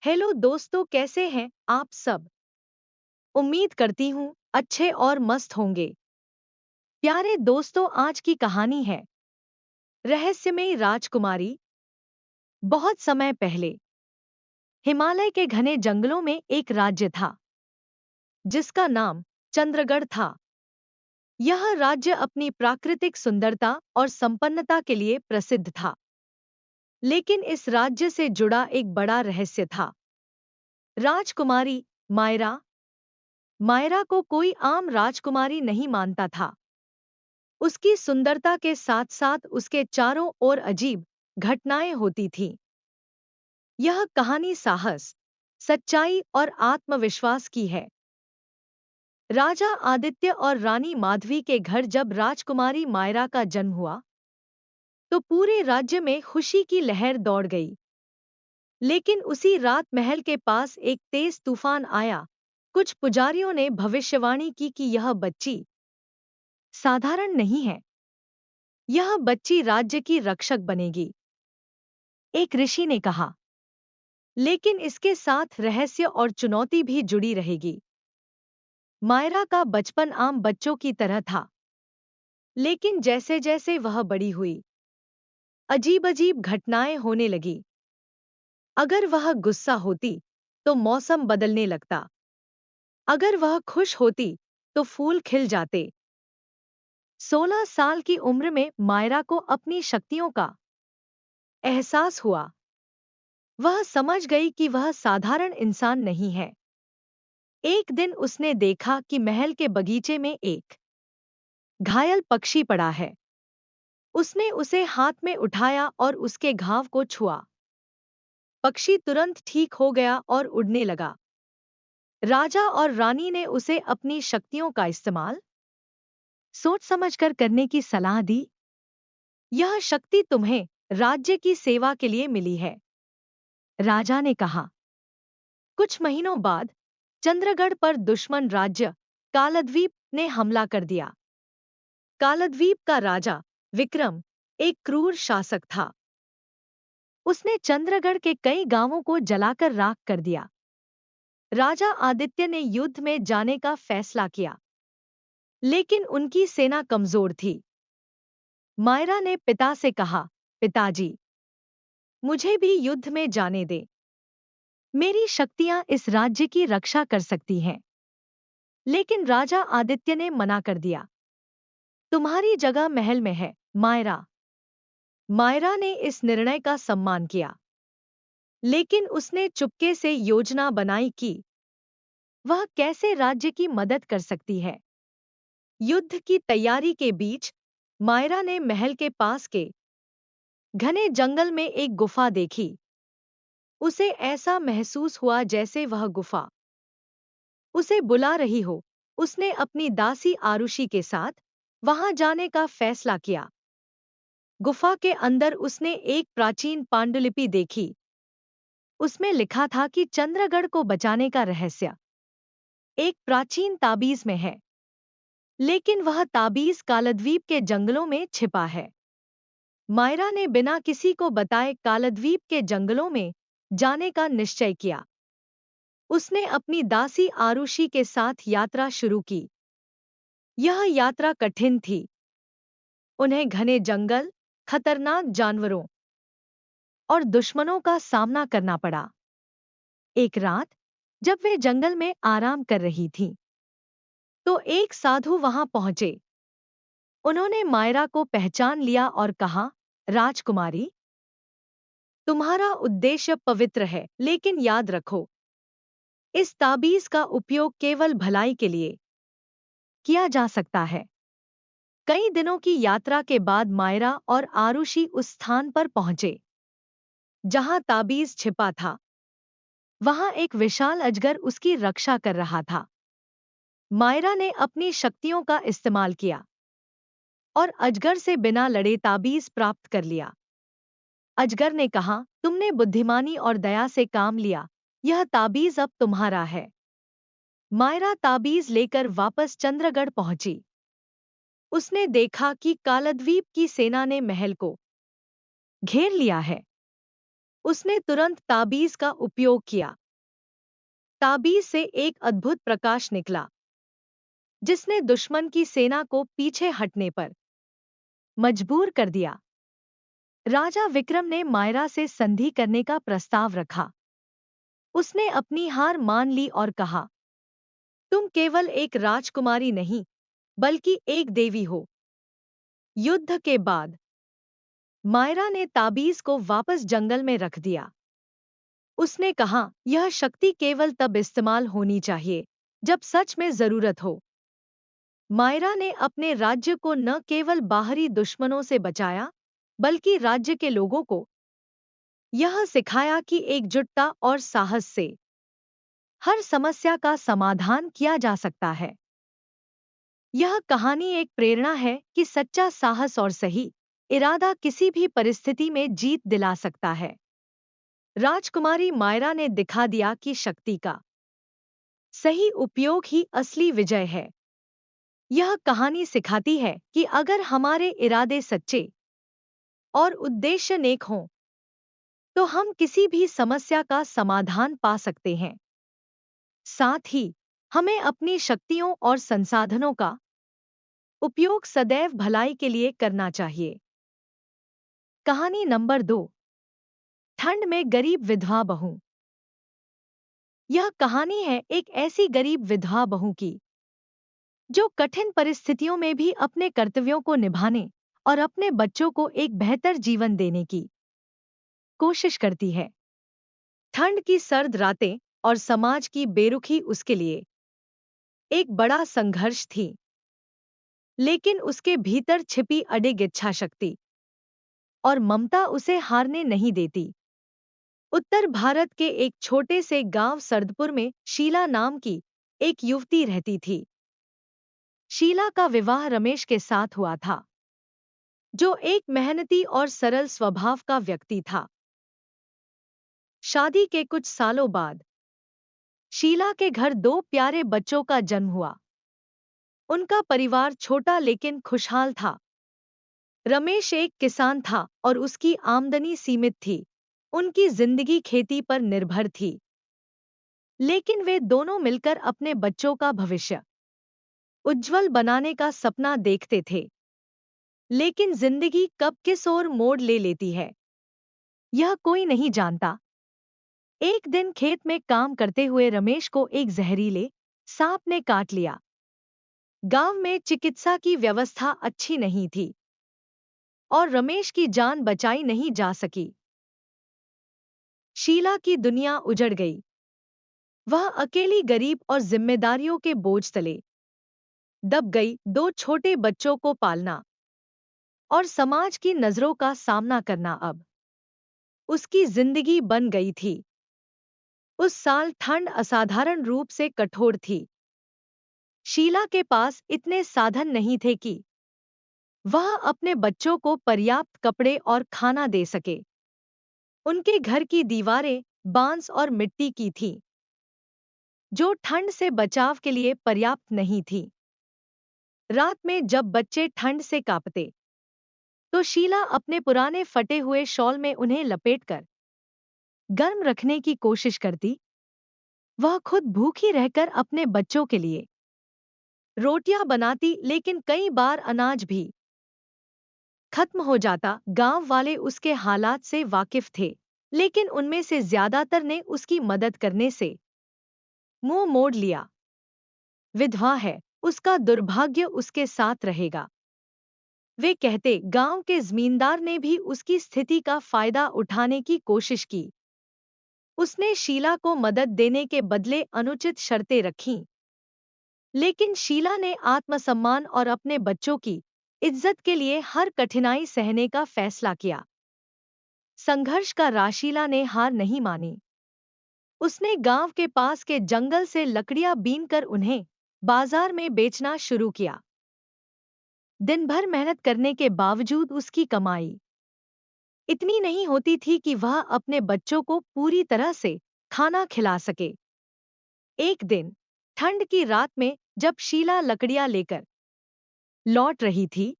Hello दोस्तों, कैसे हैं आप सब। उम्मीद करती हूँ अच्छे और मस्त होंगे। प्यारे दोस्तों, आज की कहानी है रहस्यमयी राजकुमारी। बहुत समय पहले हिमालय के घने जंगलों में एक राज्य था जिसका नाम चंद्रगढ़ था। यह राज्य अपनी प्राकृतिक सुंदरता और संपन्नता के लिए प्रसिद्ध था। लेकिन इस राज्य से जुड़ा एक बड़ा रहस्य था। राजकुमारी मायरा मायरा को कोई आम राजकुमारी नहीं मानता था। उसकी सुंदरता के साथ साथ उसके चारों ओर अजीब घटनाएं होती थीं। यह कहानी साहस, सच्चाई और आत्मविश्वास की है। राजा आदित्य और रानी माधवी के घर जब राजकुमारी मायरा का जन्म हुआ तो पूरे राज्य में खुशी की लहर दौड़ गई। लेकिन उसी रात महल के पास एक तेज तूफान आया। कुछ पुजारियों ने भविष्यवाणी की कि यह बच्ची साधारण नहीं है, यह बच्ची राज्य की रक्षक बनेगी। एक ऋषि ने कहा, लेकिन इसके साथ रहस्य और चुनौती भी जुड़ी रहेगी। मायरा का बचपन आम बच्चों की तरह था, लेकिन जैसे जैसे वह बड़ी हुई, अजीब अजीब घटनाएं होने लगी। अगर वह गुस्सा होती तो मौसम बदलने लगता। अगर वह खुश होती तो फूल खिल जाते। 16 साल की उम्र में मायरा को अपनी शक्तियों का एहसास हुआ। वह समझ गई कि वह साधारण इंसान नहीं है। एक दिन उसने देखा कि महल के बगीचे में एक घायल पक्षी पड़ा है। उसने उसे हाथ में उठाया और उसके घाव को छुआ। पक्षी तुरंत ठीक हो गया और उड़ने लगा। राजा और रानी ने उसे अपनी शक्तियों का इस्तेमाल सोच समझकर करने की सलाह दी। यह शक्ति तुम्हें राज्य की सेवा के लिए मिली है, राजा ने कहा। कुछ महीनों बाद चंद्रगढ़ पर दुश्मन राज्य कालद्वीप ने हमला कर दिया। कालद्वीप का राजा विक्रम एक क्रूर शासक था। उसने चंद्रगढ़ के कई गांवों को जलाकर राख कर दिया। राजा आदित्य ने युद्ध में जाने का फैसला किया, लेकिन उनकी सेना कमजोर थी। मायरा ने पिता से कहा, पिताजी, मुझे भी युद्ध में जाने दें। मेरी शक्तियां इस राज्य की रक्षा कर सकती हैं। लेकिन राजा आदित्य ने मना कर दिया। तुम्हारी जगह महल में है, मायरा। मायरा ने इस निर्णय का सम्मान किया, लेकिन उसने चुपके से योजना बनाई कि वह कैसे राज्य की मदद कर सकती है। युद्ध की तैयारी के बीच मायरा ने महल के पास के घने जंगल में एक गुफा देखी। उसे ऐसा महसूस हुआ जैसे वह गुफा उसे बुला रही हो। उसने अपनी दासी आरुषि के साथ वहां जाने का फैसला किया। गुफा के अंदर उसने एक प्राचीन पांडुलिपि देखी। उसमें लिखा था कि चंद्रगढ़ को बचाने का रहस्य एक प्राचीन ताबीज में है, लेकिन वह ताबीज कालद्वीप के जंगलों में छिपा है। मायरा ने बिना किसी को बताए कालद्वीप के जंगलों में जाने का निश्चय किया। उसने अपनी दासी आरुषि के साथ यात्रा शुरू की। यह यात्रा कठिन थी। उन्हें घने जंगल, खतरनाक जानवरों और दुश्मनों का सामना करना पड़ा। एक रात जब वे जंगल में आराम कर रही थीं, तो एक साधु वहां पहुंचे। उन्होंने मायरा को पहचान लिया और कहा, राजकुमारी, तुम्हारा उद्देश्य पवित्र है, लेकिन याद रखो, इस ताबीज का उपयोग केवल भलाई के लिए किया जा सकता है। कई दिनों की यात्रा के बाद मायरा और आरुषि उस स्थान पर पहुंचे जहां ताबीज छिपा था। वहां एक विशाल अजगर उसकी रक्षा कर रहा था। मायरा ने अपनी शक्तियों का इस्तेमाल किया और अजगर से बिना लड़े ताबीज प्राप्त कर लिया। अजगर ने कहा, तुमने बुद्धिमानी और दया से काम लिया, यह ताबीज अब तुम्हारा है। मायरा ताबीज लेकर वापस चंद्रगढ़ पहुंची। उसने देखा कि कालद्वीप की सेना ने महल को घेर लिया है। उसने तुरंत ताबीज का उपयोग किया। ताबीज से एक अद्भुत प्रकाश निकला, जिसने दुश्मन की सेना को पीछे हटने पर मजबूर कर दिया। राजा विक्रम ने मायरा से संधि करने का प्रस्ताव रखा। उसने अपनी हार मान ली और कहा, तुम केवल एक राजकुमारी नहीं, बल्कि एक देवी हो। युद्ध के बाद मायरा ने ताबीज को वापस जंगल में रख दिया। उसने कहा, यह शक्ति केवल तब इस्तेमाल होनी चाहिए जब सच में जरूरत हो। मायरा ने अपने राज्य को न केवल बाहरी दुश्मनों से बचाया, बल्कि राज्य के लोगों को यह सिखाया कि एकजुटता और साहस से हर समस्या का समाधान किया जा सकता है। यह कहानी एक प्रेरणा है कि सच्चा साहस और सही इरादा किसी भी परिस्थिति में जीत दिला सकता है। राजकुमारी मायरा ने दिखा दिया कि शक्ति का सही उपयोग ही असली विजय है। यह कहानी सिखाती है कि अगर हमारे इरादे सच्चे और उद्देश्य नेक हों, तो हम किसी भी समस्या का समाधान पा सकते हैं। साथ ही हमें अपनी शक्तियों और संसाधनों का उपयोग सदैव भलाई के लिए करना चाहिए। कहानी नंबर 2, ठंड में गरीब विधवा बहू। यह कहानी है एक ऐसी गरीब विधवा बहू की, जो कठिन परिस्थितियों में भी अपने कर्तव्यों को निभाने और अपने बच्चों को एक बेहतर जीवन देने की कोशिश करती है। ठंड की सर्द रातें और समाज की बेरुखी उसके लिए एक बड़ा संघर्ष थी, लेकिन उसके भीतर छिपी अडिग इच्छा शक्ति और ममता उसे हारने नहीं देती। उत्तर भारत के एक छोटे से गांव सरदपुर में शीला नाम की एक युवती रहती थी। शीला का विवाह रमेश के साथ हुआ था, जो एक मेहनती और सरल स्वभाव का व्यक्ति था। शादी के कुछ सालों बाद शीला के घर 2 प्यारे बच्चों का जन्म हुआ। उनका परिवार छोटा लेकिन खुशहाल था। रमेश एक किसान था और उसकी आमदनी सीमित थी। उनकी जिंदगी खेती पर निर्भर थी, लेकिन वे दोनों मिलकर अपने बच्चों का भविष्य उज्जवल बनाने का सपना देखते थे। लेकिन जिंदगी कब किस ओर मोड़ ले लेती है, यह कोई नहीं जानता। एक दिन खेत में काम करते हुए रमेश को एक जहरीले सांप ने काट लिया। गांव में चिकित्सा की व्यवस्था अच्छी नहीं थी और रमेश की जान बचाई नहीं जा सकी। शीला की दुनिया उजड़ गई। वह अकेली गरीब और जिम्मेदारियों के बोझ तले दब गई। 2 छोटे बच्चों को पालना और समाज की नजरों का सामना करना अब उसकी जिंदगी बन गई थी। उस साल ठंड असाधारण रूप से कठोर थी। शीला के पास इतने साधन नहीं थे कि वह अपने बच्चों को पर्याप्त कपड़े और खाना दे सके। उनके घर की दीवारें बांस और मिट्टी की थीं, जो ठंड से बचाव के लिए पर्याप्त नहीं थी। रात में जब बच्चे ठंड से कांपते, तो शीला अपने पुराने फटे हुए शॉल में उन्हें लपेटकर गर्म रखने की कोशिश करती। वह खुद भूखी रहकर अपने बच्चों के लिए रोटियां बनाती, लेकिन कई बार अनाज भी खत्म हो जाता। गांव वाले उसके हालात से वाकिफ थे, लेकिन उनमें से ज्यादातर ने उसकी मदद करने से मुंह मोड़ लिया। विधवा है, उसका दुर्भाग्य उसके साथ रहेगा, वे कहते। गांव के जमींदार ने भी उसकी स्थिति का फायदा उठाने की कोशिश की। उसने शीला को मदद देने के बदले अनुचित शर्तें रखीं, लेकिन शीला ने आत्मसम्मान और अपने बच्चों की इज्जत के लिए हर कठिनाई सहने का फैसला किया। संघर्ष का राशीला ने हार नहीं मानी। उसने गांव के पास के जंगल से लकड़ियां बीनकर उन्हें बाजार में बेचना शुरू किया। दिन भर मेहनत करने के बावजूद उसकी कमाई इतनी नहीं होती थी कि वह अपने बच्चों को पूरी तरह से खाना खिला सके। एक दिन ठंड की रात में जब शीला लकड़ियां लेकर लौट रही थी,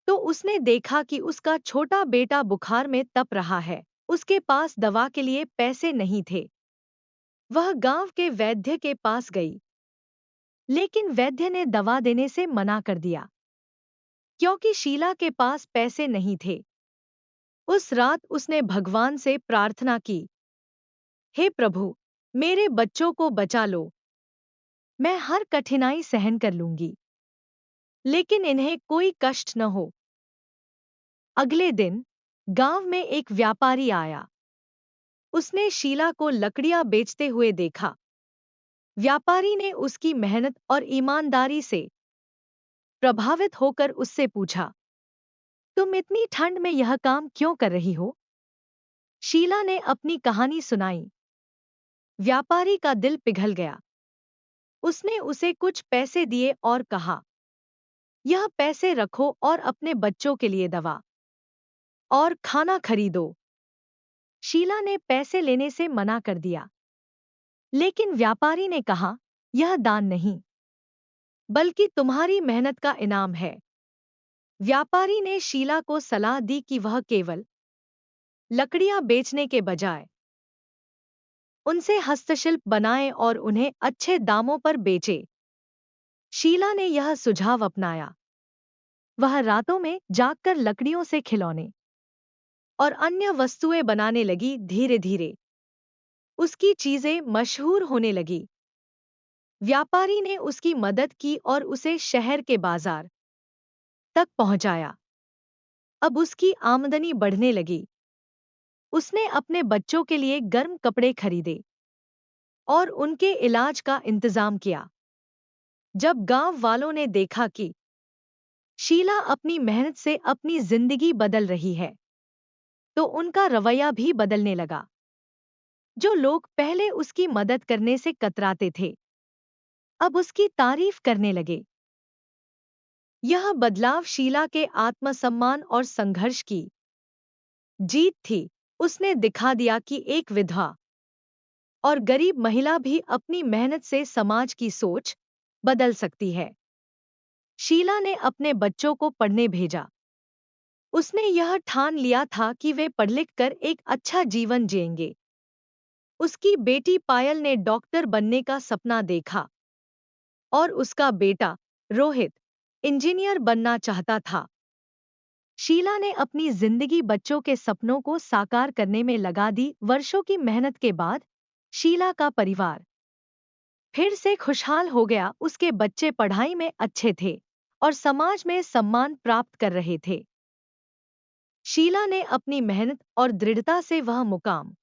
तो उसने देखा कि उसका छोटा बेटा बुखार में तप रहा है। उसके पास दवा के लिए पैसे नहीं थे। वह गांव के वैद्य के पास गई, लेकिन वैद्य ने दवा देने से मना कर दिया, क्योंकि शीला के पास पैसे नहीं थे। उस रात उसने भगवान से प्रार्थना की, हे प्रभु, मेरे बच्चों को बचा लो। मैं हर कठिनाई सहन कर लूंगी, लेकिन इन्हें कोई कष्ट न हो। अगले दिन गांव में एक व्यापारी आया। उसने शीला को लकड़ियां बेचते हुए देखा। व्यापारी ने उसकी मेहनत और ईमानदारी से प्रभावित होकर उससे पूछा, तुम इतनी ठंड में यह काम क्यों कर रही हो? शीला ने अपनी कहानी सुनाई। व्यापारी का दिल पिघल गया। उसने उसे कुछ पैसे दिए और कहा, यह पैसे रखो और अपने बच्चों के लिए दवा और खाना खरीदो। शीला ने पैसे लेने से मना कर दिया, लेकिन व्यापारी ने कहा, यह दान नहीं, बल्कि तुम्हारी मेहनत का इनाम है। व्यापारी ने शीला को सलाह दी कि वह केवल लकड़ियां बेचने के बजाय उनसे हस्तशिल्प बनाए और उन्हें अच्छे दामों पर बेचे। शीला ने यह सुझाव अपनाया। वह रातों में जागकर लकड़ियों से खिलौने और अन्य वस्तुएं बनाने लगी। धीरे धीरे उसकी चीजें मशहूर होने लगी। व्यापारी ने उसकी मदद की और उसे शहर के बाजार तक पहुंचाया। अब उसकी आमदनी बढ़ने लगी। उसने अपने बच्चों के लिए गर्म कपड़े खरीदे और उनके इलाज का इंतजाम किया। जब गांव वालों ने देखा कि शीला अपनी मेहनत से अपनी जिंदगी बदल रही है, तो उनका रवैया भी बदलने लगा। जो लोग पहले उसकी मदद करने से कतराते थे, अब उसकी तारीफ करने लगे। यह बदलाव शीला के आत्मसम्मान और संघर्ष की जीत थी। उसने दिखा दिया कि एक विधवा और गरीब महिला भी अपनी मेहनत से समाज की सोच बदल सकती है। शीला ने अपने बच्चों को पढ़ने भेजा। उसने यह ठान लिया था कि वे पढ़ लिख कर एक अच्छा जीवन जिएंगे। उसकी बेटी पायल ने डॉक्टर बनने का सपना देखा और उसका बेटा रोहित इंजीनियर बनना चाहता था। शीला ने अपनी जिंदगी बच्चों के सपनों को साकार करने में लगा दी। वर्षों की मेहनत के बाद शीला का परिवार फिर से खुशहाल हो गया। उसके बच्चे पढ़ाई में अच्छे थे और समाज में सम्मान प्राप्त कर रहे थे। शीला ने अपनी मेहनत और दृढ़ता से वह मुकाम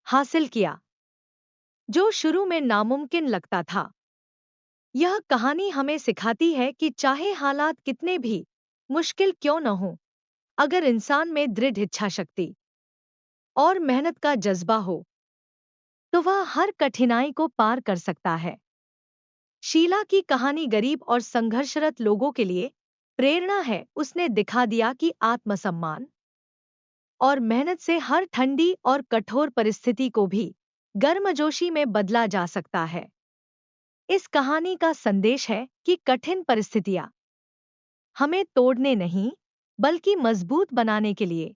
हासिल किया जो शुरू में नामुमकिन लगता था। यह कहानी हमें सिखाती है कि चाहे हालात कितने भी मुश्किल क्यों न हो, अगर इंसान में दृढ़ इच्छा शक्ति और मेहनत का जज्बा हो, तो वह हर कठिनाई को पार कर सकता है। शीला की कहानी गरीब और संघर्षरत लोगों के लिए प्रेरणा है। उसने दिखा दिया कि आत्मसम्मान और मेहनत से हर ठंडी और कठोर परिस्थिति को भी गर्मजोशी में बदला जा सकता है। इस कहानी का संदेश है कि कठिन परिस्थितियां हमें तोड़ने नहीं, बल्कि मजबूत बनाने के लिए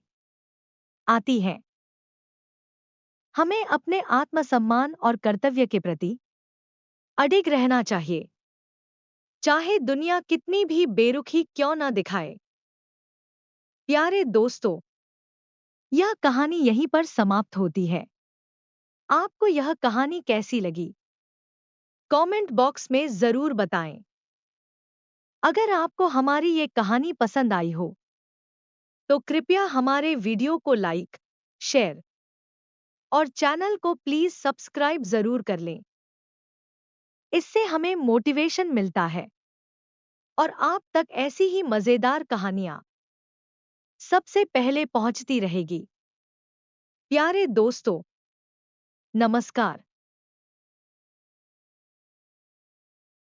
आती हैं। हमें अपने आत्मसम्मान और कर्तव्य के प्रति अडिग रहना चाहिए, चाहे दुनिया कितनी भी बेरुखी क्यों न दिखाए। प्यारे दोस्तों, यह कहानी यहीं पर समाप्त होती है। आपको यह कहानी कैसी लगी? कमेंट बॉक्स में जरूर बताएं। अगर आपको हमारी ये कहानी पसंद आई हो, तो कृपया हमारे वीडियो को लाइक, शेयर और चैनल को प्लीज सब्सक्राइब जरूर कर लें। इससे हमें मोटिवेशन मिलता है और आप तक ऐसी ही मजेदार कहानियां सबसे पहले पहुंचती रहेगी। प्यारे दोस्तों, नमस्कार।